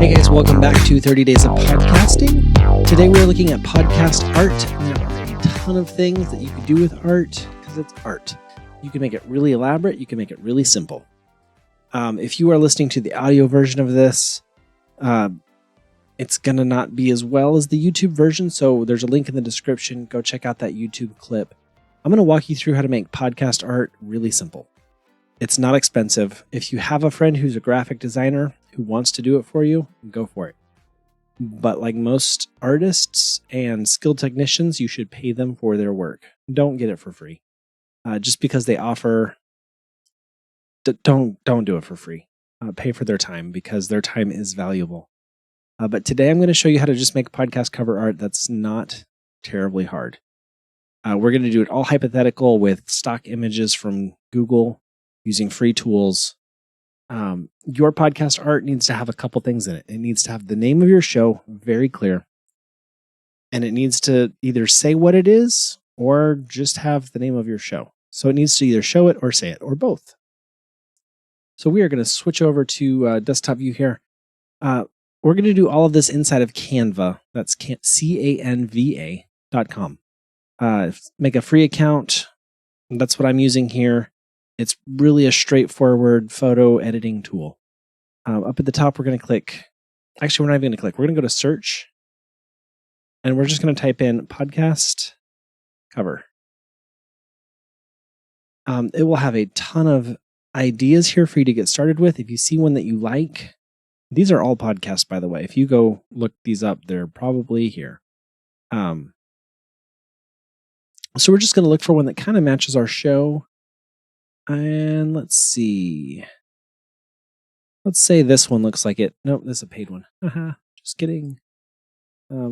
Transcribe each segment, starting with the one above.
Hey guys, welcome back to 30 Days of Podcasting. Today we're looking at podcast art. And there are a ton of things that you can do with art because it's art. You can make it really elaborate. You can make it really simple. If you are listening to the audio version of this, it's going to not be as well as the YouTube version. So there's a link in the description. Go check out that YouTube clip. I'm going to walk you through how to make podcast art really simple. It's not expensive. If you have a friend who's a graphic designer who wants to do it for you, go for it. But like most artists and skilled technicians, you should pay them for their work. Don't get it for free. Just because they offer, don't do it for free. Pay for their time because their time is valuable. But today I'm going to show you how to just make podcast cover art that's not terribly hard. We're going to do it all hypothetical with stock images from Google using free tools. Your podcast art needs to have a couple things in it. It needs to have the name of your show very clear. And it needs to either say what it is or just have the name of your show. So it needs to either show it or say it or both. So we are going to switch over to desktop view here. We're going to do all of this inside of Canva. That's canva.com. Make a free account. That's what I'm using here. It's really a straightforward photo editing tool. Up at the top, we're going to click. Actually, we're not even going to click. We're going to go to search. And we're just going to type in podcast cover. It will have a ton of ideas here for you to get started with. If you see one that you like, these are all podcasts, by the way. If you go look these up, they're probably here. So we're just going to look for one that kind of matches our show. And let's see. Let's say this one looks like it. Nope, this is a paid one. Just kidding.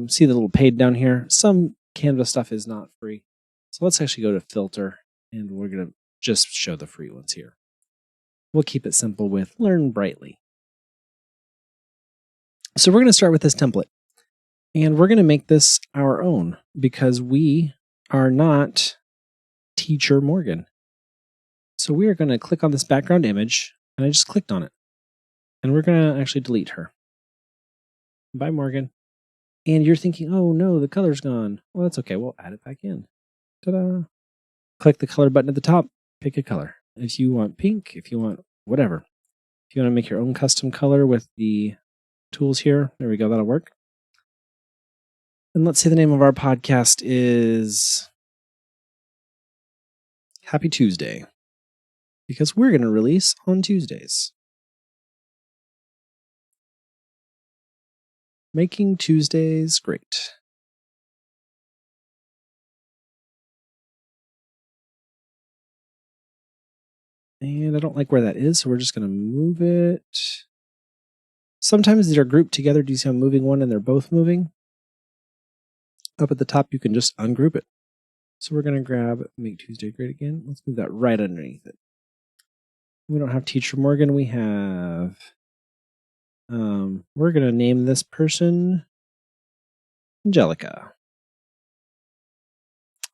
See the little paid down here? Some Canva stuff is not free. So let's actually go to filter and we're going to just show the free ones here. We'll keep it simple with Learn Brightly. So we're going to start with this template. And we're going to make this our own because we are not Teacher Morgan. So we are going to click on this background image, and I just clicked on it. And we're going to actually delete her. Bye, Morgan. And you're thinking, oh no, the color's gone. Well, that's okay. We'll add it back in. Ta-da. Click the color button at the top. Pick a color. If you want pink, if you want whatever. If you want to make your own custom color with the tools here, there we go. That'll work. And let's say the name of our podcast is Happy Tuesday. Because we're going to release on Tuesdays. Making Tuesdays great. And I don't like where that is, so we're just going to move it. Sometimes these are grouped together. Do you see I'm moving one and they're both moving? Up at the top, you can just ungroup it. So we're going to grab Make Tuesday Great Again. Let's move that right underneath it. We don't have Teacher Morgan. We have, we're going to name this person Angelica.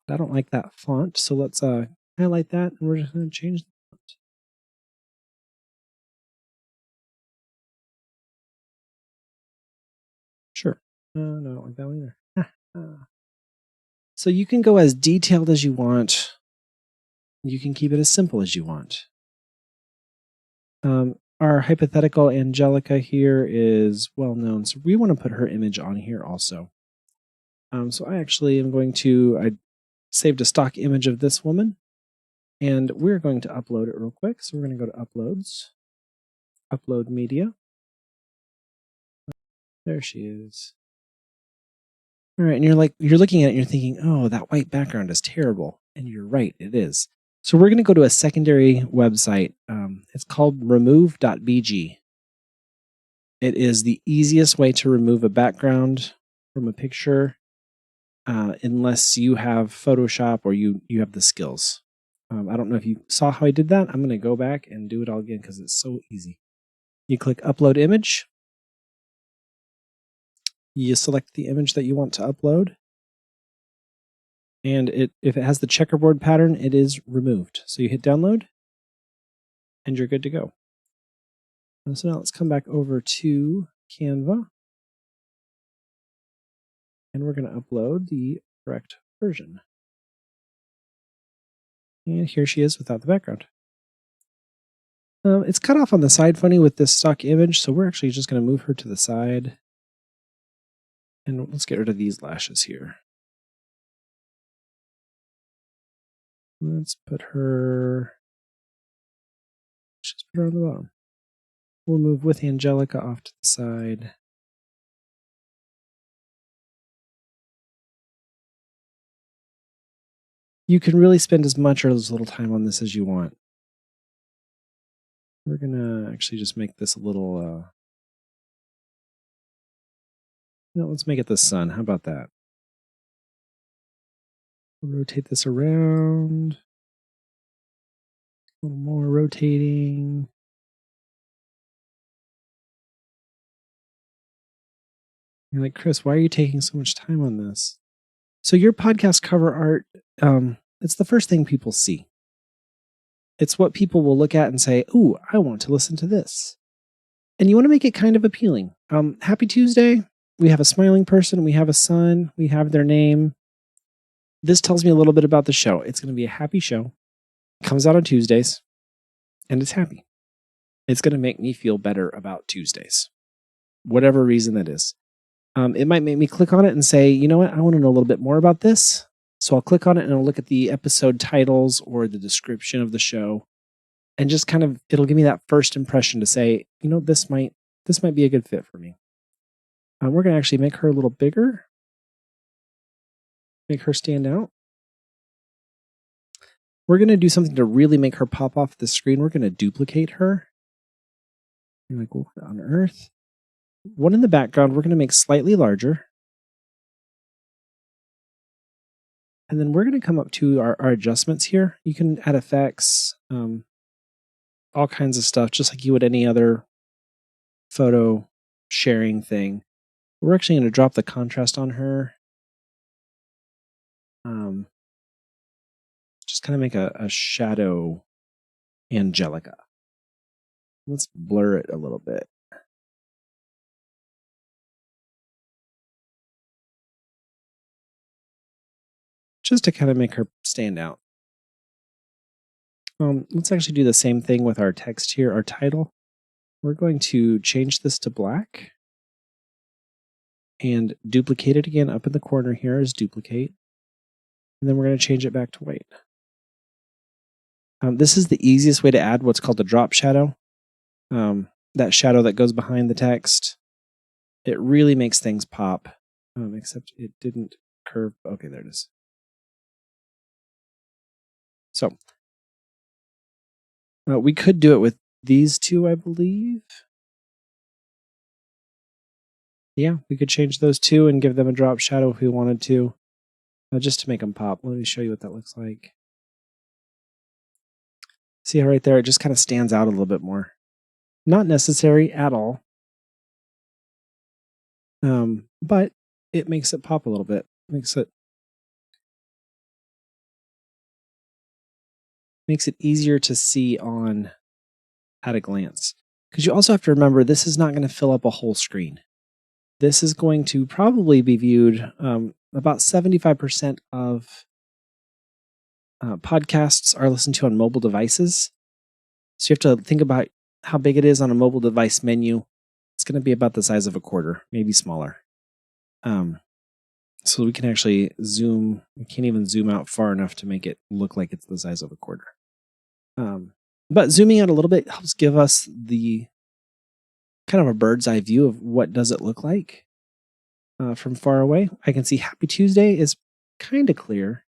I don't like that font, so let's highlight that, and we're just going to change the font. Sure. No, I don't like that one either. So you can go as detailed as you want. You can keep it as simple as you want. Our hypothetical Angelica here is well known, so we want to put her image on here also. So I actually am going to, I saved a stock image of this woman, and we're going to upload it real quick. So we're going to go to Uploads, Upload Media. There she is. All right, and you're looking at it and you're thinking, oh, that white background is terrible. And you're right, it is. So we're going to go to a secondary website. It's called remove.bg. It is the easiest way to remove a background from a picture unless you have Photoshop or you have the skills. I don't know if you saw how I did that. I'm going to go back and do it all again because it's so easy. You click Upload Image. You select the image that you want to upload. And if it has the checkerboard pattern, it is removed. So you hit download, and you're good to go. And so now let's come back over to Canva. And we're going to upload the correct version. And here she is without the background. It's cut off on the side funny with this stock image, so we're actually just going to move her to the side. And let's get rid of these lashes here. Let's put her... Just put her on the bottom. We'll move with Angelica off to the side. You can really spend as much or as little time on this as you want. We're going to actually just make this a little... let's make it the sun. How about that? We'll rotate this around. A little more rotating. You're like, Chris, why are you taking so much time on this? So your podcast cover art, it's the first thing people see. It's what people will look at and say, ooh, I want to listen to this. And you want to make it kind of appealing. Happy Tuesday. We have a smiling person. We have a sun. We have their name. This tells me a little bit about the show. It's going to be a happy show. It comes out on Tuesdays. And it's happy. It's going to make me feel better about Tuesdays. Whatever reason that is. It might make me click on it and say, you know what, I want to know a little bit more about this. So I'll click on it and I'll look at the episode titles or the description of the show. And just kind of, it'll give me that first impression to say, you know, this might be a good fit for me. We're going to actually make her a little bigger. Make her stand out. We're going to do something to really make her pop off the screen. We're going to duplicate her. You're like, what on earth? One in the background, we're going to make slightly larger. And then we're going to come up to our adjustments here. You can add effects, all kinds of stuff, just like you would any other photo sharing thing. We're actually going to drop the contrast on her. Just kind of make a shadow Angelica. Let's blur it a little bit. Just to kind of make her stand out. Let's actually do the same thing with our text here, our title. We're going to change this to black and duplicate it again up in the corner here as duplicate. And then we're going to change it back to white. This is the easiest way to add what's called a drop shadow. That shadow that goes behind the text. It really makes things pop, except it didn't curve. Okay, there it is. So we could do it with these two, I believe. Yeah, we could change those two and give them a drop shadow if we wanted to, just to make them pop. Let me show you what that looks like. See how right there, it just kind of stands out a little bit more. Not necessary at all, but it makes it pop a little bit. Makes it easier to see on at a glance. Because you also have to remember, this is not going to fill up a whole screen. This is going to probably be viewed, about 75% of podcasts are listened to on mobile devices. So you have to think about how big it is on a mobile device menu. It's going to be about the size of a quarter, maybe smaller. So we can actually zoom. We can't even zoom out far enough to make it look like it's the size of a quarter. But zooming out a little bit helps give us the kind of a bird's eye view of what does it look like from far away. I can see Happy Tuesday is kind of clear.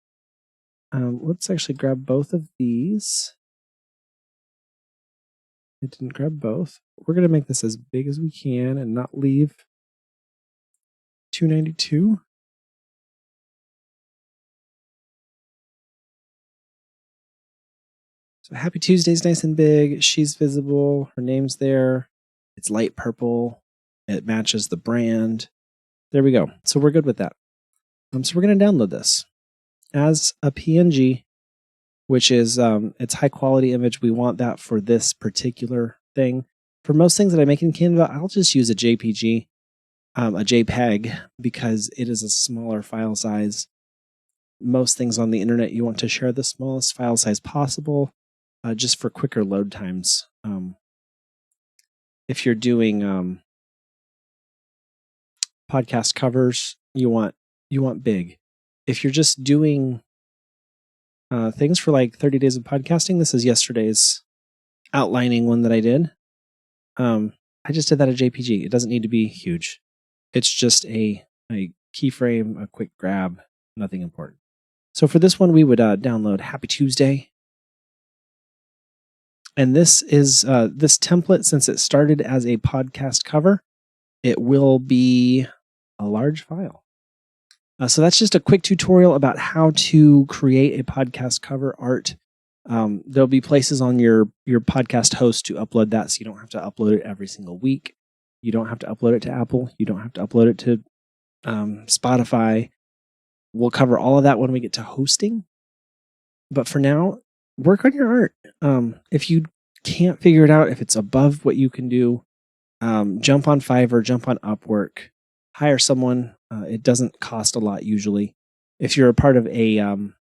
Let's actually grab both of these. It didn't grab both. We're going to make this as big as we can and not leave 292. So Happy Tuesday's nice and big. She's visible. Her name's there. It's light purple. It matches the brand. There we go. So we're good with that. So we're going to download this as a PNG, which is it's high quality image. We want that for this particular thing. For most things that I make in Canva, I'll just use a JPG, a JPEG, because it is a smaller file size. Most things on the internet, you want to share the smallest file size possible, just for quicker load times. If you're doing podcast covers, you want big. If you're just doing things for like 30 days of podcasting, this is yesterday's outlining one that I did. I just did that at JPG. It doesn't need to be huge. It's just a keyframe, a quick grab, nothing important. So for this one, we would download Happy Tuesday. And this is this template, since it started as a podcast cover, it will be a large file. So that's just a quick tutorial about how to create a podcast cover art. There'll be places on your podcast host to upload that, so you don't have to upload it every single week. You don't have to upload it to Apple. You don't have to upload it to Spotify. We'll cover all of that when we get to hosting. But for now, work on your art. If you can't figure it out, if it's above what you can do, jump on Fiverr, jump on Upwork, hire someone. It doesn't cost a lot usually. If you're a part of a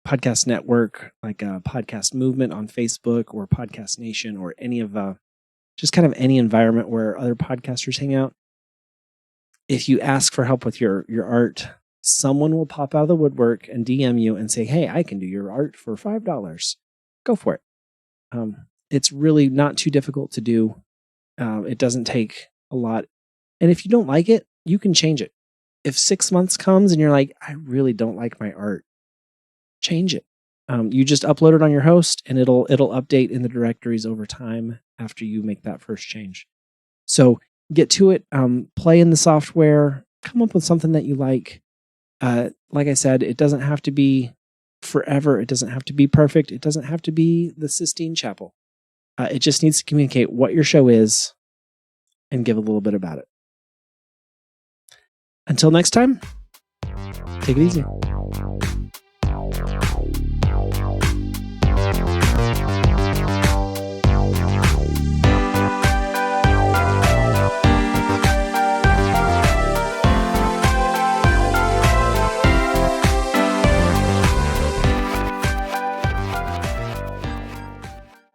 podcast network, like a podcast movement on Facebook or Podcast Nation or any of just kind of any environment where other podcasters hang out, if you ask for help with your art, someone will pop out of the woodwork and DM you and say, hey, I can do your art for $5. Go for it. It's really not too difficult to do. It doesn't take a lot. And if you don't like it, you can change it. If 6 months comes and you're like, I really don't like my art, change it. You just upload it on your host and it'll update in the directories over time after you make that first change. So get to it, play in the software, come up with something that you like. Like I said, it doesn't have to be forever. It doesn't have to be perfect. It doesn't have to be the Sistine Chapel. It just needs to communicate what your show is and give a little bit about it. Until next time, take it easy.